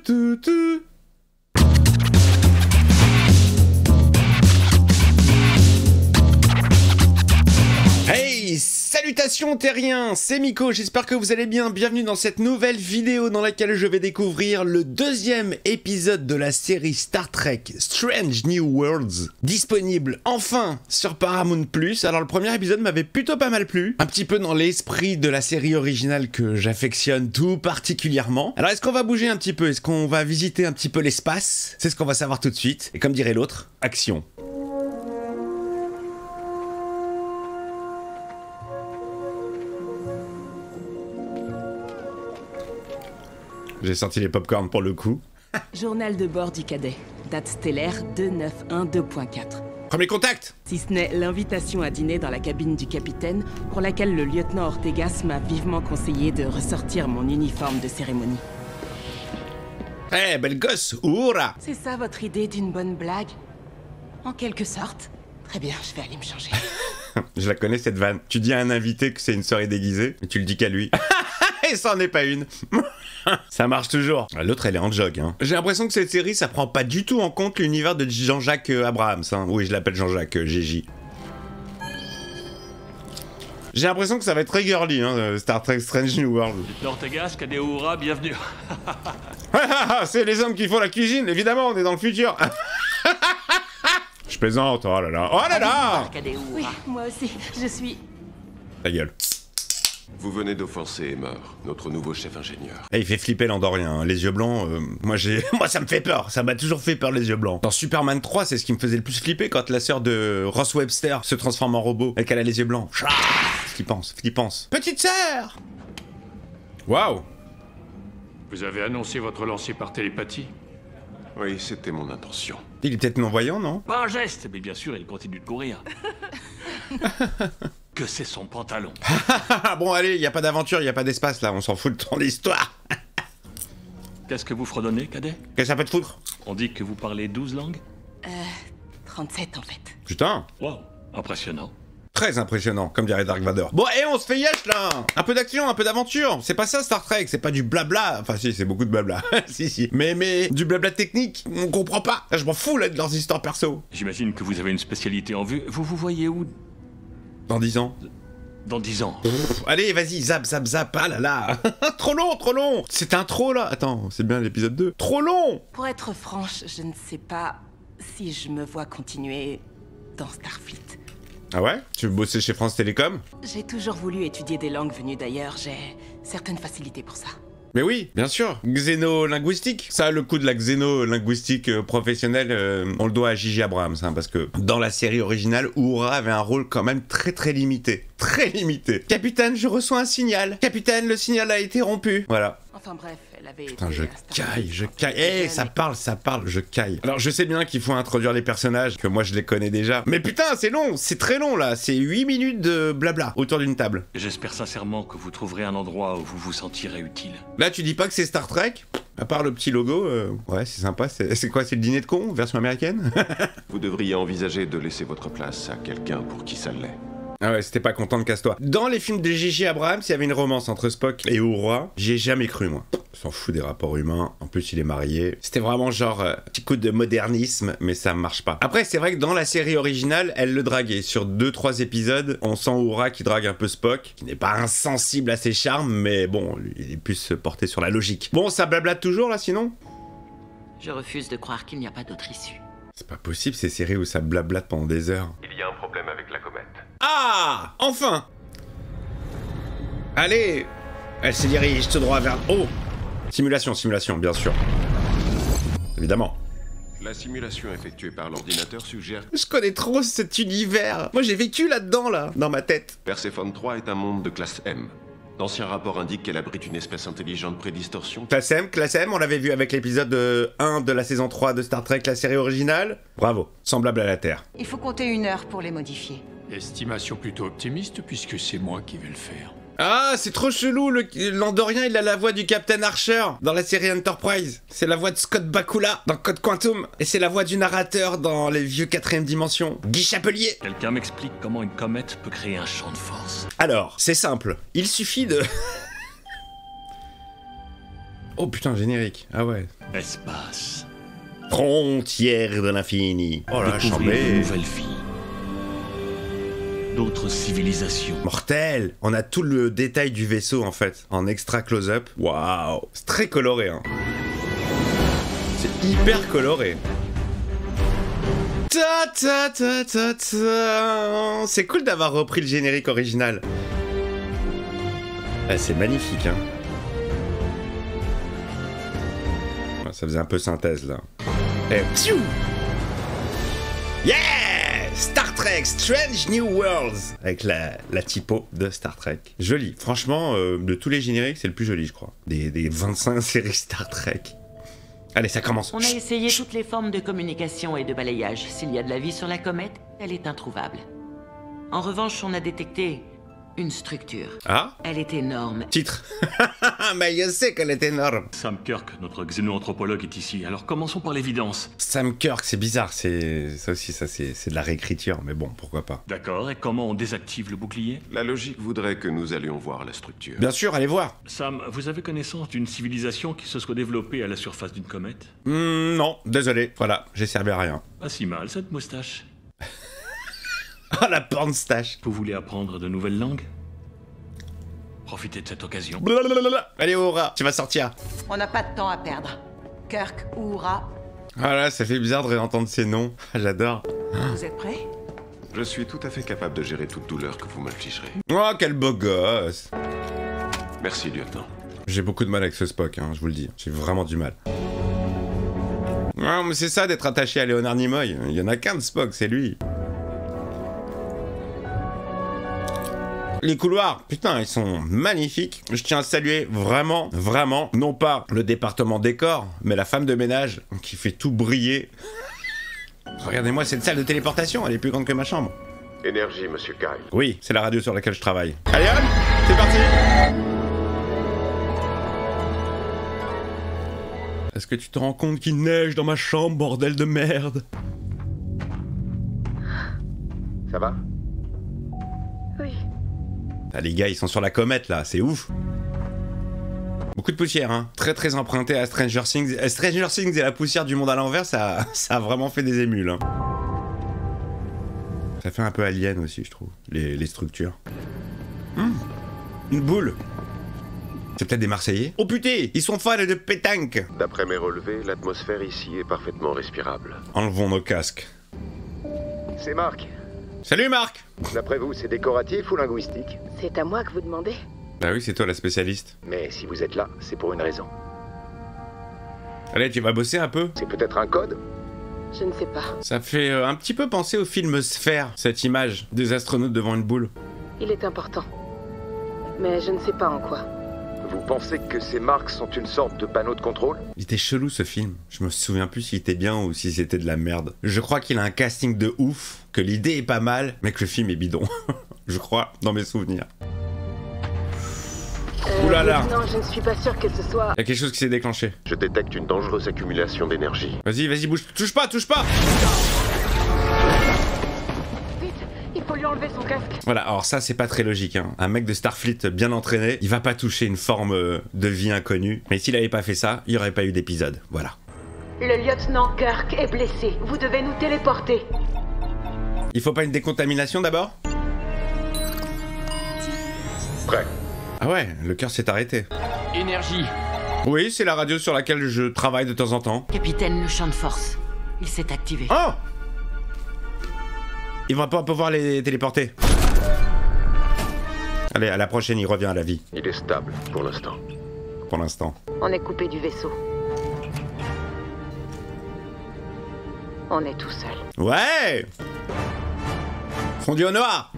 tout, tout. Hey, salutations terriens, c'est Miko, j'espère que vous allez bien, bienvenue dans cette nouvelle vidéo dans laquelle je vais découvrir le deuxième épisode de la série Star Trek Strange New Worlds, disponible enfin sur Paramount+. Alors le premier épisode m'avait plutôt pas mal plu, un petit peu dans l'esprit de la série originale que j'affectionne tout particulièrement. Alors est-ce qu'on va bouger un petit peu, est-ce qu'on va visiter un petit peu l'espace? C'est ce qu'on va savoir tout de suite, et comme dirait l'autre, action. J'ai sorti les popcorn pour le coup. Journal de bord du cadet. Date stellaire 2912.4. Premier contact! Si ce n'est l'invitation à dîner dans la cabine du capitaine, pour laquelle le lieutenant Ortegas m'a vivement conseillé de ressortir mon uniforme de cérémonie. Eh, belle gosse! Oura! C'est ça votre idée d'une bonne blague? En quelque sorte. Très bien, je vais aller me changer. Je la connais cette vanne. Tu dis à un invité que c'est une soirée déguisée, et tu le dis qu'à lui. Et ça en est pas une. Ça marche toujours. L'autre, elle est en jog. Hein. J'ai l'impression que cette série, ça prend pas du tout en compte l'univers de Jean-Jacques Abrams. Hein. Oui, je l'appelle Jean-Jacques GJ. J'ai l'impression que ça va être très girly, hein, Star Trek Strange New World. Lieutenant Ortegas, cadet Uhura, bienvenue. C'est les hommes qui font la cuisine, évidemment, on est dans le futur. Je plaisante, oh là là. Oh là là! Oui, moi aussi, je suis... Ta gueule. Vous venez d'offenser Emmer, notre nouveau chef ingénieur. Et il fait flipper l'Andorien, hein. Les yeux blancs, moi ça me fait peur, ça m'a toujours fait peur les yeux blancs. Dans Superman 3, c'est ce qui me faisait le plus flipper quand la sœur de Ross Webster se transforme en robot et qu'elle a les yeux blancs. Ce qu'il pense. Petite sœur! Waouh! Vous avez annoncé votre lancier par télépathie? Oui, c'était mon intention. Il est peut-être non-voyant, non? Pas un geste, mais bien sûr, il continue de courir. Que c'est son pantalon. Bon allez, y a pas d'aventure, y a pas d'espace là, on s'en fout de ton histoire. Qu'est-ce que vous fredonnez, cadet? Qu'est-ce que ça peut te foutre? On dit que vous parlez 12 langues? 37 en fait. Putain! Wow, impressionnant. Très impressionnant, comme dirait Dark Vador. Bon, et on se fait yesh là! Un peu d'action, un peu d'aventure! C'est pas ça Star Trek, c'est pas du blabla. Enfin si, c'est beaucoup de blabla. si. Mais du blabla technique, on comprend pas. Je m'en fous là de leurs histoires perso. J'imagine que vous avez une spécialité en vue. Vous vous voyez où? Dans 10 ans. Dans 10 ans. Allez, vas-y, zap. Ah là là. Trop long. C'est un trop là. Attends, c'est bien l'épisode 2. Trop long! Pour être franche, je ne sais pas si je me vois continuer dans Starfleet. Ah ouais? Tu veux bosser chez France Télécom? J'ai toujours voulu étudier des langues venues d'ailleurs, j'ai certaines facilités pour ça. Mais oui, bien sûr. Xénolinguistique. Ça, le coup de la xénolinguistique professionnelle, on le doit à J.J. Abrams, hein, parce que dans la série originale, Uhura avait un rôle quand même très limité. Très limité. Capitaine, je reçois un signal. Capitaine, le signal a été rompu. Voilà. Enfin bref, elle avait... Putain, je caille. Eh, ça parle, je caille. Alors, je sais bien qu'il faut introduire les personnages, que moi je les connais déjà. Mais putain, c'est long, c'est très long là. C'est 8 minutes de blabla autour d'une table. J'espère sincèrement que vous trouverez un endroit où vous vous sentirez utile. Là, tu dis pas que c'est Star Trek? À part le petit logo, ouais, c'est sympa. C'est quoi, c'est le dîner de con, version américaine? Vous devriez envisager de laisser votre place à quelqu'un pour qui ça l'est. Ah ouais, c'était pas content de casse-toi. Dans les films de J.J. Abrams, il y avait une romance entre Spock et Uhura. J'y ai jamais cru, moi. On s'en fout des rapports humains. En plus, il est marié. C'était vraiment genre petit coup de modernisme, mais ça marche pas. Après, c'est vrai que dans la série originale, elle le draguait. Sur 2-3 épisodes, on sent Uhura qui drague un peu Spock, qui n'est pas insensible à ses charmes, mais bon, il est plus porté sur la logique. Bon, ça blablate toujours là, sinon? Je refuse de croire qu'il n'y a pas d'autre issue. C'est pas possible ces séries où ça blablate pendant des heures. Il y a un problème avec la comète. Ah! Enfin! Allez! Elle se dirige tout droit vers... Oh! Simulation, bien sûr. Évidemment. La simulation effectuée par l'ordinateur suggère que Je connais trop cet univers. Moi j'ai vécu là-dedans, là, dans ma tête. Perséphone 3 est un monde de classe M. D'anciens rapports indiquent qu'elle abrite une espèce intelligente pré-distorsion. Classe M, on l'avait vu avec l'épisode 1 de la saison 3 de Star Trek, la série originale. Bravo, semblable à la Terre. Il faut compter 1 heure pour les modifier. Estimation plutôt optimiste puisque c'est moi qui vais le faire. Ah, c'est trop chelou, l'Andorien il a la voix du Captain Archer dans la série Enterprise. C'est la voix de Scott Bakula dans Code Quantum. Et c'est la voix du narrateur dans les vieux 4ème dimension, Guy Chapelier. Quelqu'un m'explique comment une comète peut créer un champ de force. Alors, c'est simple, il suffit de... Oh putain, générique. Ah ouais. Espace. Frontière de l'infini. Oh là, Découvrir de chambé. nouvelles vies. D'autres civilisations. Mortel. On a tout le détail du vaisseau en fait, en extra close-up. Waouh. C'est très coloré, hein. C'est hyper coloré. Ta ta ta ta ta. C'est cool d'avoir repris le générique original. Ah, c'est magnifique, hein. Ça faisait un peu synthèse là. Et pfiou. Yeah! Star Trek Strange New Worlds avec la typo de Star Trek. Joli. Franchement, de tous les génériques, c'est le plus joli, je crois. Des 25 séries Star Trek. Allez, ça commence. On a essayé toutes les formes de communication et de balayage. S'il y a de la vie sur la comète, elle est introuvable. En revanche, on a détecté une structure. Ah? Elle est énorme. Titre. Mais je sais qu'elle est énorme. Sam Kirk, notre xénoanthropologue, est ici. Alors commençons par l'évidence. Sam Kirk, c'est bizarre. C'est ça aussi, ça c'est de la réécriture. Mais bon, pourquoi pas. D'accord, et comment on désactive le bouclier? La logique voudrait que nous allions voir la structure. Bien sûr, allez voir. Sam, vous avez connaissance d'une civilisation qui se soit développée à la surface d'une comète? Non, désolé. Voilà, j'ai servi à rien. Pas si mal, cette moustache. Ah, la pornstache. Vous voulez apprendre de nouvelles langues? Profitez de cette occasion. Blablabla. Allez, Aura, tu vas sortir. On n'a pas de temps à perdre. Kirk ou Uhura, Ah là, ça fait bizarre de réentendre ces noms. J'adore. vous êtes prêts? Je suis tout à fait capable de gérer toute douleur que vous m'infligerez. Oh, quel beau gosse. Merci, lieutenant. J'ai beaucoup de mal avec ce Spock, hein, je vous le dis. J'ai vraiment du mal. Non, mais c'est ça d'être attaché à Leonard Nimoy. Il y en a qu'un de Spock, c'est lui. Les couloirs, putain, ils sont magnifiques. Je tiens à saluer vraiment, vraiment, non pas le département décor, mais la femme de ménage qui fait tout briller. Regardez-moi cette salle de téléportation, elle est plus grande que ma chambre. Énergie, monsieur Kyle. Oui, c'est la radio sur laquelle je travaille. Allez hop, c'est parti. Est-ce que tu te rends compte qu'il neige dans ma chambre, bordel de merde? Ça va? Oui. Ah, les gars, ils sont sur la comète là, c'est ouf. Beaucoup de poussière, hein. Très très emprunté à Stranger Things. Stranger Things et la poussière du monde à l'envers, ça a vraiment fait des émules. Hein. Ça fait un peu alien aussi, je trouve, les structures. Une boule. C'est peut-être des Marseillais. Oh putain, ils sont fans de pétanque. D'après mes relevés, l'atmosphère ici est parfaitement respirable. Enlevons nos casques. C'est Marc. Salut Marc. D'après vous, c'est décoratif ou linguistique? C'est à moi que vous demandez? Bah oui, c'est toi la spécialiste. Mais si vous êtes là, c'est pour une raison. Allez, tu vas bosser un peu? C'est peut-être un code? Je ne sais pas. Ça fait un petit peu penser au film Sphère, cette image des astronautes devant une boule. Il est important. Mais je ne sais pas en quoi. Vous pensez que ces marques sont une sorte de panneau de contrôle? Il était chelou ce film. Je me souviens plus s'il était bien ou si c'était de la merde. Je crois qu'il a un casting de ouf, que l'idée est pas mal, mais que le film est bidon. Je crois, dans mes souvenirs. Oulala. Non, je ne suis pas sûre que ce soit... Il y a quelque chose qui s'est déclenché. Je détecte une dangereuse accumulation d'énergie. Vas-y, vas-y, bouge. Touche pas, touche pas. Vite, il faut lui enlever son casque. Voilà, alors ça, c'est pas très logique. Hein. Un mec de Starfleet bien entraîné, il va pas toucher une forme de vie inconnue. Mais s'il avait pas fait ça, il y aurait pas eu d'épisode. Voilà. Le lieutenant Kirk est blessé. Vous devez nous téléporter. Il faut pas une décontamination d'abord? Prêt. Ah ouais, le cœur s'est arrêté. Énergie. Oui, c'est la radio sur laquelle je travaille de temps en temps. Capitaine, le champ de force. Il s'est activé. Oh! Ils vont pas pouvoir les téléporter. Allez, à la prochaine, il revient à la vie. Il est stable pour l'instant. Pour l'instant. On est coupé du vaisseau. On est tout seul. Ouais! Fondu au noir!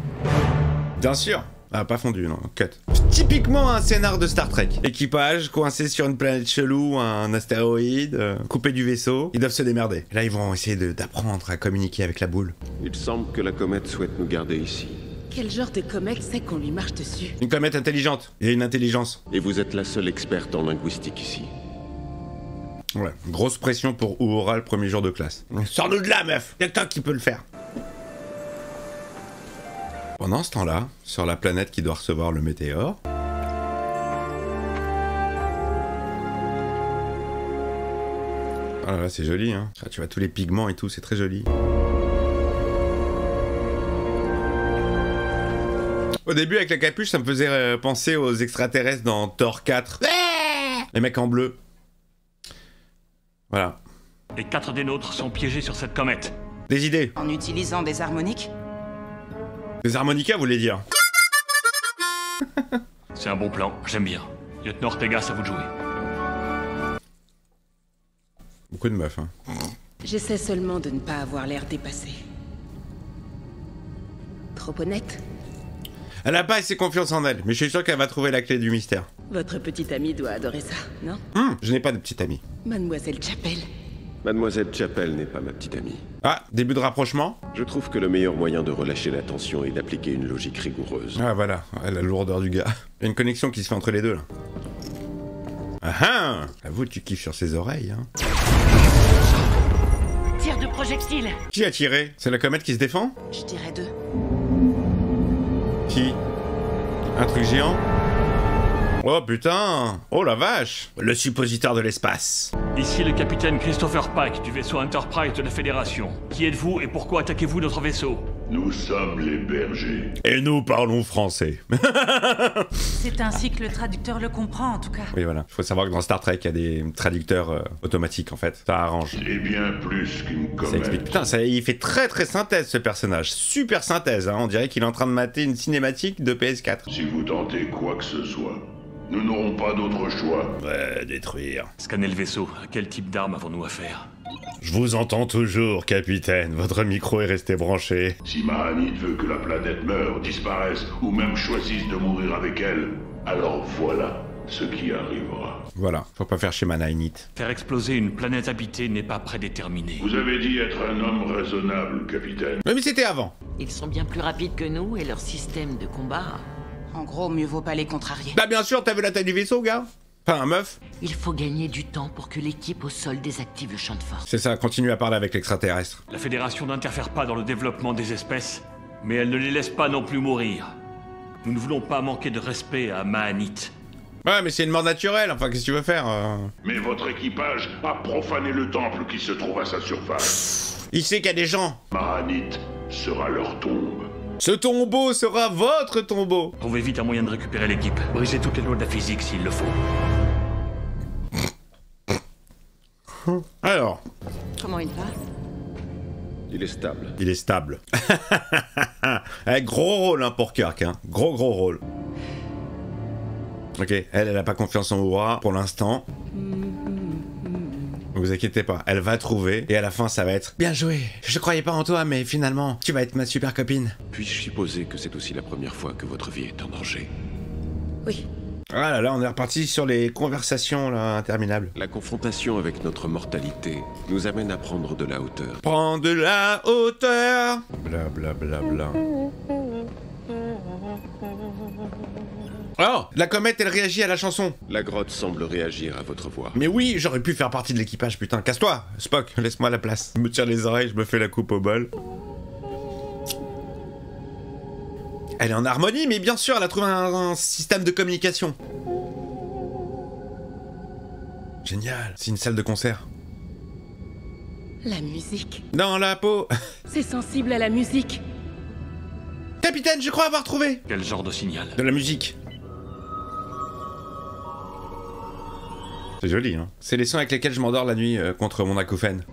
Bien sûr. Ah, pas fondu, non. Cut. Typiquement un scénar de Star Trek. Équipage coincé sur une planète chelou, un astéroïde, coupé du vaisseau. Ils doivent se démerder. Là, ils vont essayer d'apprendre à communiquer avec la boule. Il semble que la comète souhaite nous garder ici. Quel genre de comète c'est qu'on lui marche dessus? Une comète intelligente. Il y a une intelligence. Et vous êtes la seule experte en linguistique ici. Ouais. Grosse pression pour Uhura le premier jour de classe. Sors-nous de là, meuf! Y'a que toi qui peut le faire. Pendant ce temps-là, sur la planète qui doit recevoir le météore... Ah là, c'est joli, hein. Ah, tu vois tous les pigments et tout, c'est très joli. Au début, avec la capuche, ça me faisait penser aux extraterrestres dans Thor 4. Les mecs en bleu. Voilà. Et 4 des nôtres sont piégés sur cette comète. Des idées. En utilisant des harmoniques? Des harmonicas, vous voulez dire? C'est un bon plan, j'aime bien. Lieutenant Ortegas, à vous de jouer. Beaucoup de meufs, hein. J'essaie seulement de ne pas avoir l'air dépassé. Trop honnête? Elle a pas assez confiance en elle, mais je suis sûr qu'elle va trouver la clé du mystère. Votre petite amie doit adorer ça, non? Je n'ai pas de petite amie. Mademoiselle Chapel. Mademoiselle Chapel n'est pas ma petite amie. Ah, début de rapprochement. Je trouve que le meilleur moyen de relâcher la tension est d'appliquer une logique rigoureuse. Ah voilà, la lourdeur du gars. Il y a une connexion qui se fait entre les deux là. Ah ah! Avoue, tu kiffes sur ses oreilles, hein. Tir de projectile. Qui a tiré? C'est la comète qui se défend? Je dirais 2. Qui? Un truc géant? Oh putain! Oh la vache! Le suppositeur de l'espace. Ici le capitaine Christopher Pike du vaisseau Enterprise de la Fédération. Qui êtes-vous et pourquoi attaquez-vous notre vaisseau? Nous sommes les bergers. Et nous parlons français. C'est ainsi que le traducteur le comprend, en tout cas. Oui, voilà. Il faut savoir que dans Star Trek, il y a des traducteurs automatiques, en fait. Ça arrange. C'est bien plus qu'une Ça explique. comète. Putain, ça, il fait très très synthèse, ce personnage. Super synthèse, hein. On dirait qu'il est en train de mater une cinématique de PS4. Si vous tentez quoi que ce soit, nous n'aurons pas d'autre choix. Ouais, détruire. Scannez le vaisseau. À quel type d'arme avons-nous affaire? Je vous entends toujours, capitaine. Votre micro est resté branché. Si Mahanit veut que la planète meure, disparaisse, ou même choisisse de mourir avec elle, alors voilà ce qui arrivera. Voilà, faut pas faire chez Manainit. Faire exploser une planète habitée n'est pas prédéterminé. Vous avez dit être un homme raisonnable, capitaine. Mais c'était avant. Ils sont bien plus rapides que nous et leur système de combat. En gros, mieux vaut pas les contrarier. Bah bien sûr, t'as vu la taille du vaisseau, gars? Enfin, un meuf. Il faut gagner du temps pour que l'équipe au sol désactive le champ de force. C'est ça, continue à parler avec l'extraterrestre. La Fédération n'interfère pas dans le développement des espèces, mais elle ne les laisse pas non plus mourir. Nous ne voulons pas manquer de respect à Mahanit. Ouais, mais c'est une mort naturelle, enfin, qu'est-ce que tu veux faire Mais votre équipage a profané le temple qui se trouve à sa surface. Il sait qu'il y a des gens. Mahanit sera leur tombe. Ce tombeau sera votre tombeau. Trouvez vite un moyen de récupérer l'équipe. Brisez toutes les lois de la physique s'il le faut. Alors, Comment il va? Il est stable. il est stable. Gros rôle, hein, pour Kirk, hein. Gros rôle. Ok, elle a pas confiance en Uhura pour l'instant. Ne vous inquiétez pas, elle va trouver, et à la fin ça va être bien joué. Je croyais pas en toi, mais finalement, tu vas être ma super copine. Puis-je supposer que c'est aussi la première fois que votre vie est en danger? Oui. Ah là là, on est reparti sur les conversations là, interminables. La confrontation avec notre mortalité nous amène à prendre de la hauteur. Prends de la hauteur. Bla bla bla bla. Oh, la comète, elle réagit à la chanson. La grotte semble réagir à votre voix. Mais oui, j'aurais pu faire partie de l'équipage, putain. Casse-toi, Spock, laisse-moi la place. Je me tire les oreilles, je me fais la coupe au bol. Elle est en harmonie, mais bien sûr, elle a trouvé un système de communication. Génial, c'est une salle de concert. La musique. Dans la peau. C'est sensible à la musique. Capitaine, je crois avoir trouvé. Quel genre de signal? De la musique. C'est joli, hein. C'est les sons avec lesquels je m'endors la nuit contre mon acouphène.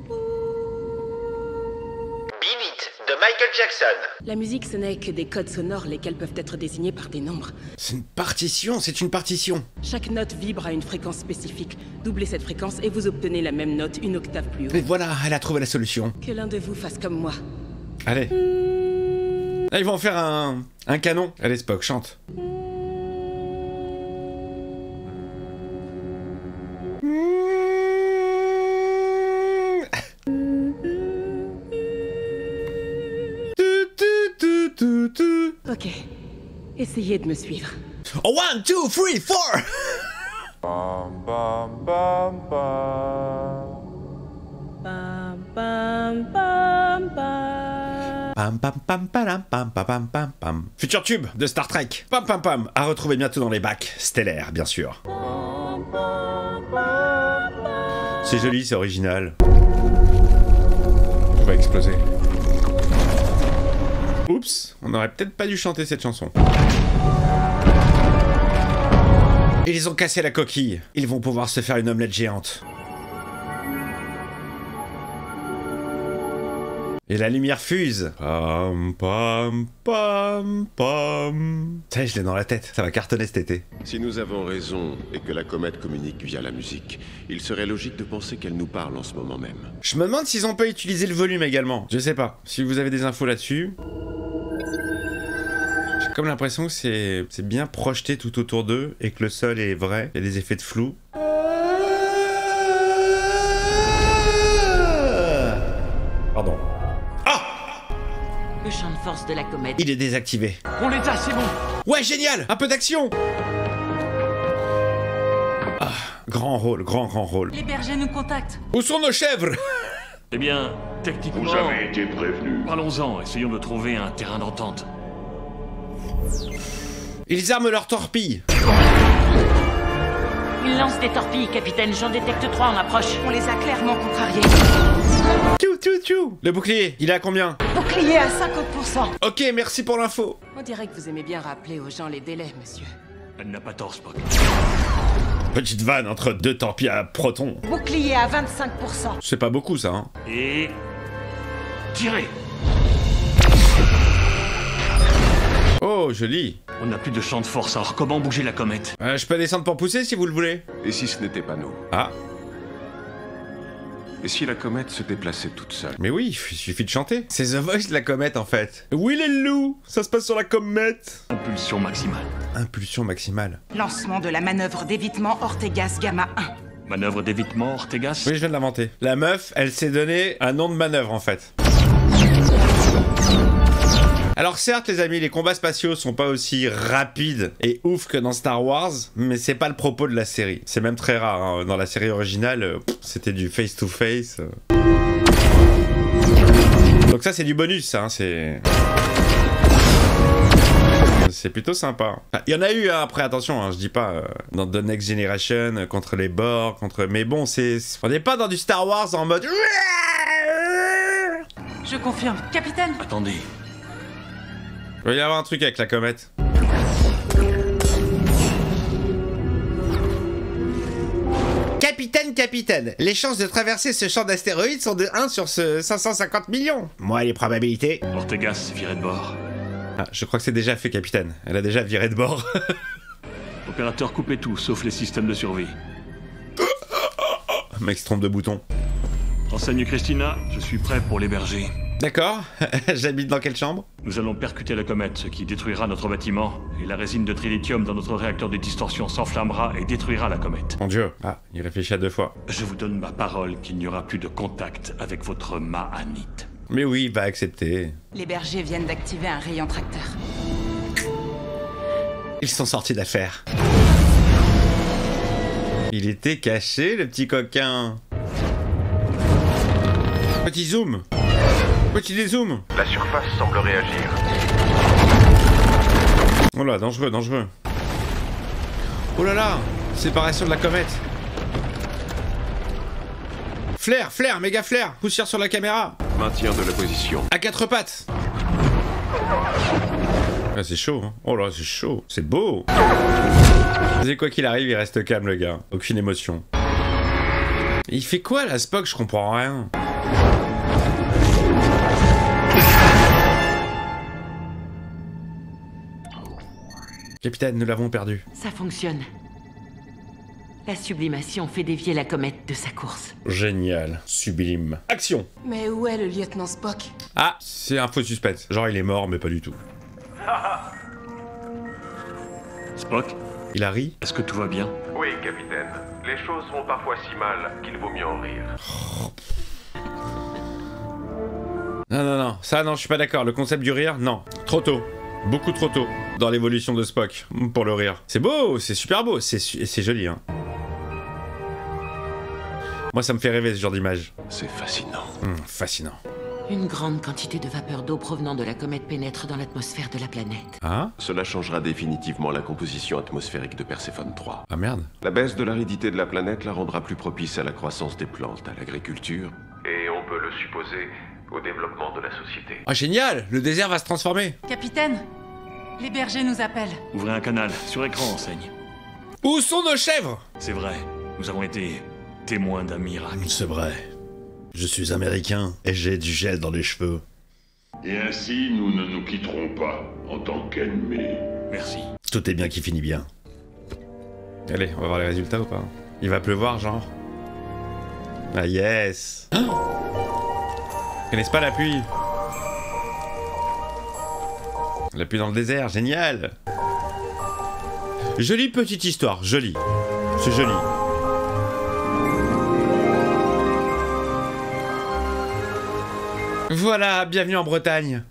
Beat It de Michael Jackson. La musique, ce n'est que des codes sonores lesquels peuvent être désignés par des nombres. C'est une partition, c'est une partition. Chaque note vibre à une fréquence spécifique. Doublez cette fréquence et vous obtenez la même note une octave plus haut. Et voilà, elle a trouvé la solution. Que l'un de vous fasse comme moi. Allez. Là, ils vont en faire un canon. Allez, Spock, chante. Ok. Essayez de me suivre. Oh, 1, 2, 3, 4. Bam bam bam bam. Bam bam bam bam. Pam pam pam pam pam pam pam pam pam. Futur tube de Star Trek. Pam pam pam. À retrouver bientôt dans les bacs stellaires, bien sûr. C'est joli, c'est original. On va exploser. Oups, on aurait peut-être pas dû chanter cette chanson. Ils ont cassé la coquille. Ils vont pouvoir se faire une omelette géante. Et la lumière fuse. Pam, pam, pam, pam. Ça y est, je l'ai dans la tête. Ça va cartonner cet été. Si nous avons raison et que la comète communique via la musique, il serait logique de penser qu'elle nous parle en ce moment même. Je me demande s'ils ont pas utilisé le volume également. Je sais pas. Si vous avez des infos là-dessus... J'ai comme l'impression que c'est bien projeté tout autour d'eux et que le sol est vrai. Il y a des effets de flou. Pardon. Le champ de force de la comète. Il est désactivé. On les a, c'est bon. Ouais, génial. Un peu d'action. Ah, grand rôle, grand rôle. Les bergers nous contactent. Où sont nos chèvres? Eh bien, techniquement... Vous avez été prévenus. Parlons-en, essayons de trouver un terrain d'entente. Ils arment leurs torpilles. Ils lancent des torpilles, capitaine. J'en détecte 3 en approche. On les a clairement contrariés. Tchou, tchou, tchou. Le bouclier, il est à combien? Bouclier à 50%. Ok, merci pour l'info. On dirait que vous aimez bien rappeler aux gens les délais, monsieur. Elle n'a pas tort, Spock. Petite vanne entre deux torpilles à protons. Bouclier à 25%. C'est pas beaucoup ça, hein. Et... tirez. Oh, joli. On n'a plus de champ de force, alors comment bouger la comète? Je peux descendre pour pousser si vous le voulez. Et si ce n'était pas nous? Ah. Et si la comète se déplaçait toute seule? Mais oui, il suffit de chanter. C'est The Voice de la comète en fait. Oui les loups, ça se passe sur la comète. Impulsion maximale. Impulsion maximale. Lancement de la manœuvre d'évitement Ortegas Gamma 1. Manœuvre d'évitement, Ortegas? Oui, je viens de l'inventer. La meuf, elle s'est donné un nom de manœuvre en fait. Alors certes les amis, les combats spatiaux sont pas aussi rapides et ouf que dans Star Wars, mais c'est pas le propos de la série. C'est même très rare, hein. Dans la série originale, c'était du face to face. Donc ça c'est du bonus, ça, hein. C'est plutôt sympa. Il y en a eu hein, après, attention, hein, je dis pas dans The Next Generation contre les Borg, contre... Mais bon, on n'est pas dans du Star Wars en mode... Je confirme. Capitaine! Attendez. Il va y avoir un truc avec la comète. Capitaine, les chances de traverser ce champ d'astéroïdes sont de 1 sur 550 millions. Moi, les probabilités... Ortegas, viré de bord. Ah, je crois que c'est déjà fait, capitaine. Elle a déjà viré de bord. Opérateur, coupez tout, sauf les systèmes de survie. Mec se trompe de bouton. Renseigne Christina, je suis prêt pour les bergers. D'accord. J'habite dans quelle chambre? Nous allons percuter la comète, ce qui détruira notre bâtiment. Et la résine de trilithium dans notre réacteur de distorsion s'enflammera et détruira la comète. Mon Dieu. Ah, il réfléchit à 2 fois. Je vous donne ma parole qu'il n'y aura plus de contact avec votre Mahanite. Mais oui, il va accepter. Les bergers viennent d'activer un rayon tracteur. Ils sont sortis d'affaire. Il était caché, le petit coquin. Petit zoom. Petit dézoom. La surface semble réagir. Oh là, dangereux, dangereux. Oh là là, séparation de la comète. Flair, méga flair. Poussière sur la caméra. Maintien de la position. À 4 pattes. Ah, c'est chaud, hein. Oh là, c'est chaud. C'est beau. C'est quoi qu'il arrive, il reste calme, le gars. Aucune émotion. Il fait quoi, là, Spock? Je comprends rien. Capitaine, nous l'avons perdu. Ça fonctionne. La sublimation fait dévier la comète de sa course. Génial. Sublime. Action. Mais où est le lieutenant Spock? Ah, c'est un faux suspense. Genre, il est mort, mais pas du tout. Spock? Il a ri? Est-ce que tout va bien? Oui, capitaine. Les choses vont parfois si mal qu'il vaut mieux en rire. Non. Ça, non, je suis pas d'accord. Le concept du rire, non. Trop tôt. Beaucoup trop tôt. Dans l'évolution de Spock. Pour le rire. C'est beau, c'est super beau. C'est joli, hein. Moi, ça me fait rêver, ce genre d'image. C'est fascinant. Fascinant. Une grande quantité de vapeur d'eau provenant de la comète pénètre dans l'atmosphère de la planète. Ah? Cela changera définitivement la composition atmosphérique de Perséphone 3. Ah merde. La baisse de l'aridité de la planète la rendra plus propice à la croissance des plantes, à l'agriculture, et on peut le supposer, au développement de la société. Ah génial! Le désert va se transformer. Capitaine, les bergers nous appellent. Ouvrez un canal, sur écran enseigne. Où sont nos chèvres? C'est vrai, nous avons été témoins d'un miracle. C'est vrai. Je suis américain et j'ai du gel dans les cheveux. Et ainsi, nous ne nous quitterons pas en tant qu'ennemis. Merci. Tout est bien qui finit bien. Allez, on va voir les résultats ou pas? Il va pleuvoir, genre. Ah yes! Ils connaissent pas la pluie. La pluie dans le désert, génial! Jolie petite histoire, jolie. C'est joli. Voilà, bienvenue en Bretagne.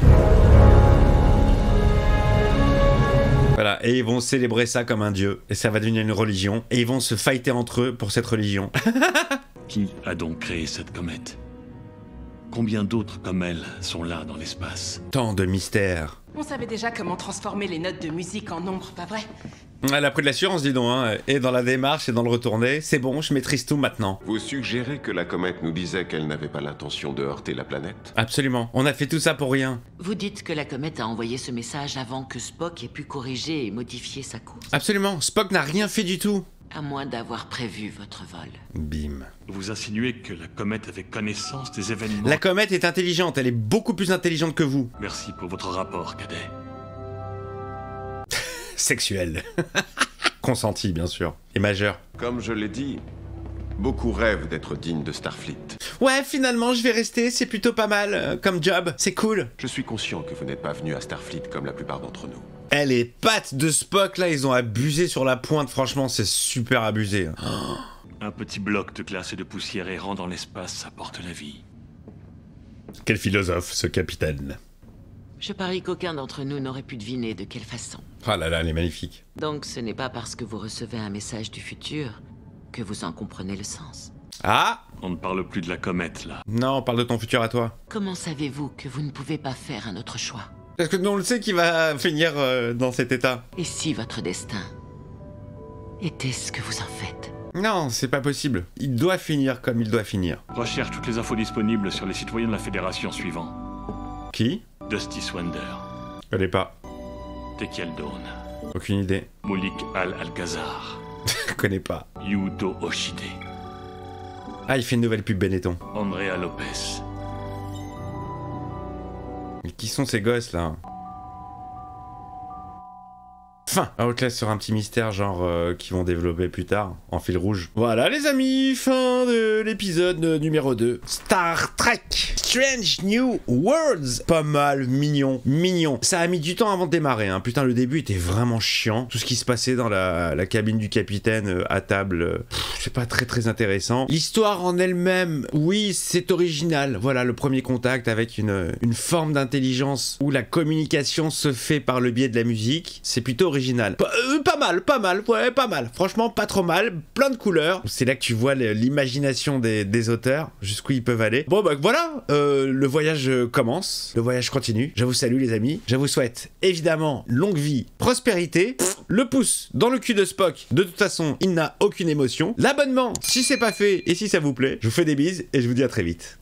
Voilà, et ils vont célébrer ça comme un dieu. Et ça va devenir une religion. Et ils vont se fighter entre eux pour cette religion. Qui a donc créé cette comète? Combien d'autres comme elle sont là dans l'espace? Tant de mystères. On savait déjà comment transformer les notes de musique en nombres, pas vrai? Elle a pris de l'assurance, dis donc, hein. Et dans la démarche et dans le retourné, c'est bon, je maîtrise tout maintenant. Vous suggérez que la comète nous disait qu'elle n'avait pas l'intention de heurter la planète? Absolument, on a fait tout ça pour rien. Vous dites que la comète a envoyé ce message avant que Spock ait pu corriger et modifier sa course. Absolument, Spock n'a rien fait du tout. À moins d'avoir prévu votre vol. Bim. Vous insinuez que la comète avait connaissance des événements... La comète est intelligente, elle est beaucoup plus intelligente que vous. Merci pour votre rapport, cadet. Sexuel. Consenti, bien sûr. Et majeur. Comme je l'ai dit, beaucoup rêvent d'être dignes de Starfleet. Ouais, finalement, je vais rester, c'est plutôt pas mal comme job, c'est cool. Je suis conscient que vous n'êtes pas venu à Starfleet comme la plupart d'entre nous. Eh, les pattes de Spock, là, ils ont abusé sur la pointe, franchement, c'est super abusé. Un petit bloc de glace et de poussière errant dans l'espace apporte la vie. Quel philosophe, ce capitaine. Je parie qu'aucun d'entre nous n'aurait pu deviner de quelle façon. Ah là là, elle est magnifique. Donc ce n'est pas parce que vous recevez un message du futur que vous en comprenez le sens. Ah! On ne parle plus de la comète, là. Non, on parle de ton futur à toi. Comment savez-vous que vous ne pouvez pas faire un autre choix? Parce que nous, on le sait qu'il va finir dans cet état. Et si votre destin était ce que vous en faites? Non, c'est pas possible. Il doit finir comme il doit finir. Recherche toutes les infos disponibles sur les citoyens de la Fédération suivants. Qui? Dusty Swander. Je connais pas. Tekiel Dawn. Aucune idée. Moulik Al-Alcazar. Je connais pas. Yudo Oshide. Ah, il fait une nouvelle pub Benetton. Andrea Lopez. Mais qui sont ces gosses là? Fin. Outlast sera un petit mystère genre qu'ils vont développer plus tard en fil rouge. Voilà les amis, fin de l'épisode numéro 2. Star Trek Strange New Worlds. Pas mal, mignon, mignon. Ça a mis du temps avant de démarrer, hein. Putain, le début était vraiment chiant. Tout ce qui se passait dans la cabine du capitaine à table, c'est pas très intéressant. L'histoire en elle-même, oui, c'est original. Voilà, le premier contact avec une forme d'intelligence où la communication se fait par le biais de la musique. C'est plutôt original. Pas mal, ouais, pas mal. Franchement, pas trop mal. Plein de couleurs. C'est là que tu vois l'imagination des auteurs, jusqu'où ils peuvent aller. Bon, bah voilà, le voyage commence. Le voyage continue. Je vous salue, les amis. Je vous souhaite, évidemment, longue vie, prospérité. Le pouce dans le cul de Spock. De toute façon, il n'a aucune émotion. L'abonnement, si c'est pas fait et si ça vous plaît. Je vous fais des bises et je vous dis à très vite.